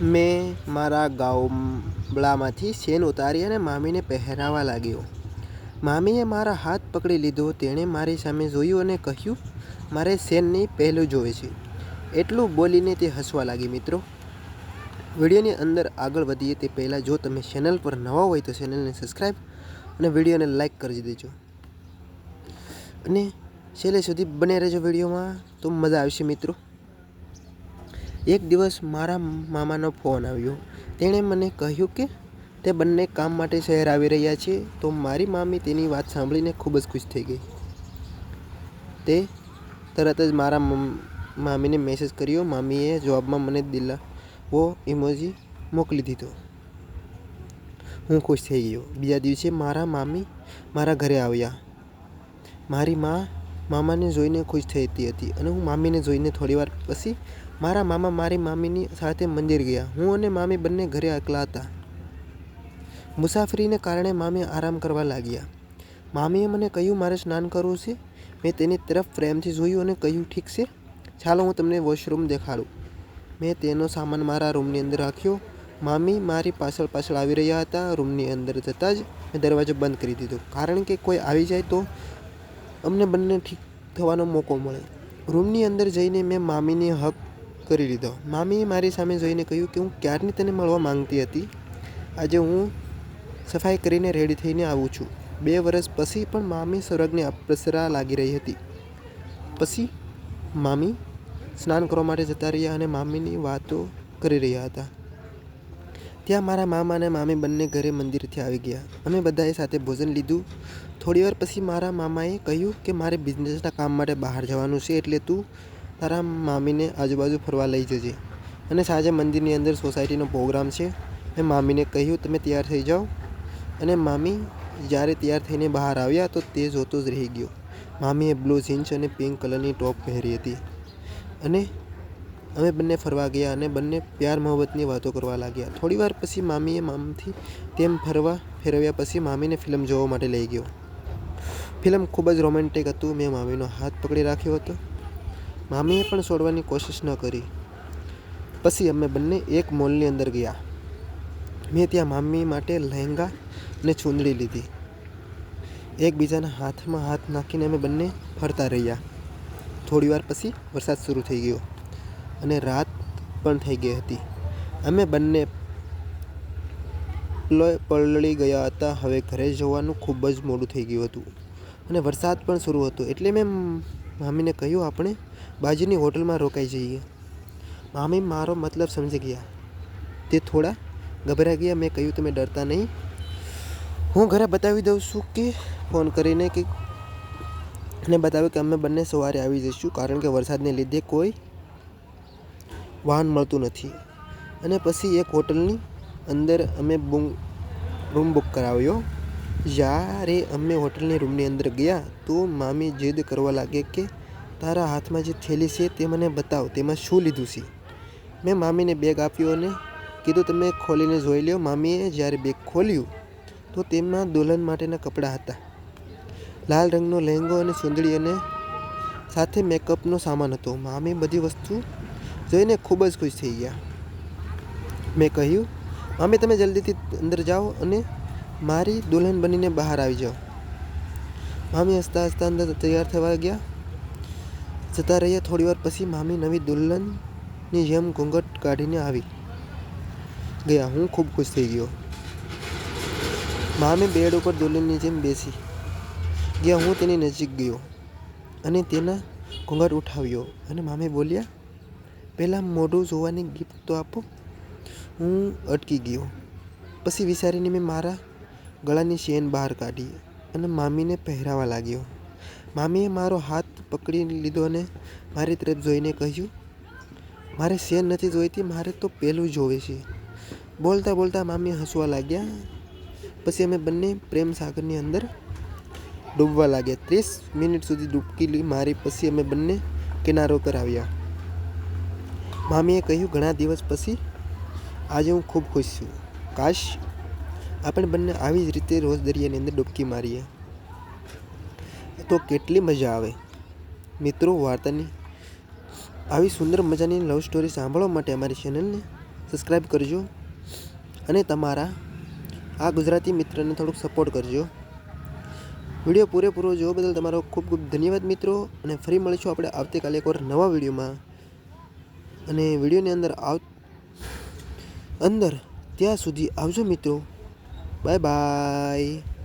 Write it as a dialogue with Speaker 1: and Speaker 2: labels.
Speaker 1: મેં મારા ગામડામાંથી સેન ઉતારી અને મામીને પહેરાવા લાગ્યો. મામીએ મારા હાથ પકડી લીધો. તેણે મારી સામે જોયું અને કહ્યું, મારે સેન નહીં, પહેલું જોવે છે. એટલું બોલીને તે હસવા લાગી. મિત્રો, વિડીયોની અંદર આગળ વધીએ તે પહેલાં જો તમે ચેનલ પર નવા હોય તો ચેનલને સબસ્ક્રાઈબ અને વિડીયોને લાઈક કરી દેજો અને છેલ્લે સુધી બને રહેજો વિડીયોમાં, તો મજા આવશે. મિત્રો, એક દિવસ મારા મામાનો ફોન આવ્યો. તેણે મને કહ્યું કે તે બંને કામ માટે શહેર આવી રહ્યા છે. તો મારી મામી તેની વાત સાંભળીને ખૂબ જ ખુશ થઈ ગઈ. તે તરત જ મારા મામીને મેસેજ કર્યો. મામીએ જવાબમાં મને દિલાવો ઇમોજી મોકલી દીધો. હું ખુશ થઈ ગયો. બીજા દિવસે મારા મામી મારા ઘરે આવ્યા. મારી મામાને જોઈને ખુશ થતી હતી અને હું મામીને જોઈને થોડીવાર પછી મારા મામા મારી મામીની સાથે મંદિર ગયા. હું અને મામી બંને ઘરે એકલા હતા. મુસાફરીને કારણે મામી આરામ કરવા લાગ્યા. મામીએ મને કહ્યું, મારે સ્નાન કરવું છે. મેં તેની તરફ પ્રેમથી જોયું અને કહ્યું, ઠીક છે, ચાલો હું તમને વોશરૂમ દેખાડું. મેં તેનો સામાન મારા રૂમની અંદર રાખ્યો. મામી મારી પાછળ પાછળ આવી રહ્યા હતા. રૂમની અંદર જતાં જ મેં દરવાજો બંધ કરી દીધો, કારણ કે કોઈ આવી જાય તો અમને બંને ઠીક થવાનો મોકો મળે. રૂમની અંદર જઈને મેં મામીને હક કરી લીધો. મામીએ મારી સામે જોઈને કહ્યું કે હું ક્યારની તને મળવા માંગતી હતી. આજે હું સફાઈ કરીને રેડી થઈને આવું છું. 2 વર્ષ પછી પણ મામી સ્વર્ગને અપ્સરા લાગી રહી હતી. પછી મામી સ્નાન કરવા માટે જતા રહ્યા અને મામીની વાતો કરી રહ્યા હતા. ત્યાં મારા મામા અને મામી બંને ઘરે મંદિરથી આવી ગયા. અમે બધાએ સાથે ભોજન લીધું. થોડીવાર પછી મારા મામાએ કહ્યું કે મારે બિઝનેસના કામ માટે બહાર જવાનું છે, એટલે તું તારા મામીને આજુબાજુ ફરવા લઈ જજે અને સાંજે મંદિરની અંદર સોસાયટીનો પ્રોગ્રામ છે. મેં મામીને કહ્યું, તમે તૈયાર થઈ જાઓ. અને મામી જ્યારે તૈયાર થઈને બહાર આવ્યા તો તે જોતો જ રહી ગયો. મામીએ બ્લુ જીન્સ અને પિંક કલરની ટોપ પહેરી હતી અને અમે બંને ફરવા ગયા અને બંને પ્યાર મોહબ્બતની વાતો કરવા લાગ્યા. થોડીવાર પછી મામીએ મામથી તેમ ફેરવ્યા પછી મામીને ફિલ્મ જોવા માટે લઈ ગયો. ફિલ્મ ખૂબ જ રોમેન્ટિક હતું. મેં મામીનો હાથ પકડી રાખ્યો હતો. મામીએ પણ છોડવાની કોશિશ ન કરી. પછી અમે બંને એક મોલની અંદર ગયા. મેં ત્યાં મામી માટે લહેંગા અને ચૂંદડી લીધી. એકબીજાના હાથમાં હાથ નાખીને અમે બંને ફરતા રહ્યા. થોડીવાર પછી વરસાદ શરૂ થઈ ગયો અને રાત પણ થઈ ગઈ હતી. અમે બંને પલળી ગયા હતા. હવે ઘરે જવાનું ખૂબ જ મોડું થઈ ગયું હતું અને વરસાદ પણ શરૂ હતો. એટલે મેં મામીને કહ્યું, આપણે બાજુની હોટલમાં રોકાઈ જઈએ. મામી મારો મતલબ સમજી ગયા. તે થોડા ગભરાઈ ગયા. મેં કહ્યું, તમે ડરતા નહીં, હું ઘરે બતાવી દઉં છું કે ફોન કરીને કે એને બતાવ્યું કે અમે બંને સવારે આવી જઈશું, કારણ કે વરસાદને લીધે કોઈ વાહન મળતું નથી. અને પછી એક હોટલની અંદર અમે રૂમ બુક કરાવ્યો. જ્યારે અમે હોટલની રૂમની અંદર ગયા તો મામી જીદ કરવા લાગે કે તારા હાથમાં જે થેલી છે તે મને બતાવ, તેમાં શું લીધું છે. મેં મામીને બેગ આપ્યો અને કીધું, તમે ખોલીને જોઈ લો. મામીએ જ્યારે બેગ ખોલ્યું તો તેમાં દુલ્હન માટેના કપડાં હતા. લાલ રંગનો લહેંગો અને ચૂંદડી અને સાથે મેકઅપનો સામાન હતો. મામી બધી વસ્તુ જોઈને ખૂબ જ ખુશ થઈ ગયા. મેં કહ્યું, મામી તમે જલ્દીથી અંદર જાઓ અને મારી દુલ્હન બનીને બહાર આવી જાઓ. મામી હસતા હસતા અંદર તૈયાર થવા જતા રહ્યા. થોડીવાર પછી મામી નવી દુલ્હનની જેમ ઘૂંઘટ કાઢીને આવી ગયા. હું ખૂબ ખુશ થઈ ગયો. મામી બેડ ઉપર દુલ્હનની જેમ બેસી ગયા. હું તેની નજીક ગયો અને તેના ઘૂંઘટ ઉઠાવ્યો અને મામી બોલ્યા, પહેલાં મોઢું જોવાની ગિફ્ટ તો આપો. હું અટકી ગયો. પછી વિચારીને મેં મારા ગળાની ચેન બહાર કાઢી અને મામીને પહેરાવા લાગ્યો. મામીએ મારો હાથ પકડી લીધો અને મારી તરફ જોઈને કહ્યું, મારે ચેન નથી જોઈતી, મારે તો પહેલું જોવે છે. બોલતા બોલતા મામી હસવા લાગ્યા. પછી અમે બંને પ્રેમ સાગરની અંદર ડૂબવા લાગ્યા. 30 મિનિટ સુધી ડૂબકી મારી પછી અમે બંને કિનારો પર આવ્યા. મામીએ કહ્યું, ઘણા દિવસ પછી આજે હું ખૂબ ખુશ છું. કાશ આપણે બંને આવી જ રીતે રોજ દરિયાની અંદર ડૂબકી મારીએ તો કેટલી મજા આવે. મિત્રો, વાર્તાની આવી સુંદર મજાની લવ સ્ટોરી સાંભળવા માટે અમારી ચેનલને સબસ્ક્રાઈબ કરજો અને તમારા આ ગુજરાતી મિત્રને થોડુંક સપોર્ટ કરજો. વિડીયો પૂરેપૂરો જોવા બદલ તમારો ખૂબ ખૂબ ધન્યવાદ મિત્રો. અને ફરી મળીશું આપણે આવતીકાલે એકવાર નવા વિડીયોમાં. અને વિડીયોની અંદર ત્યાં સુધી આવજો મિત્રો. Bye bye.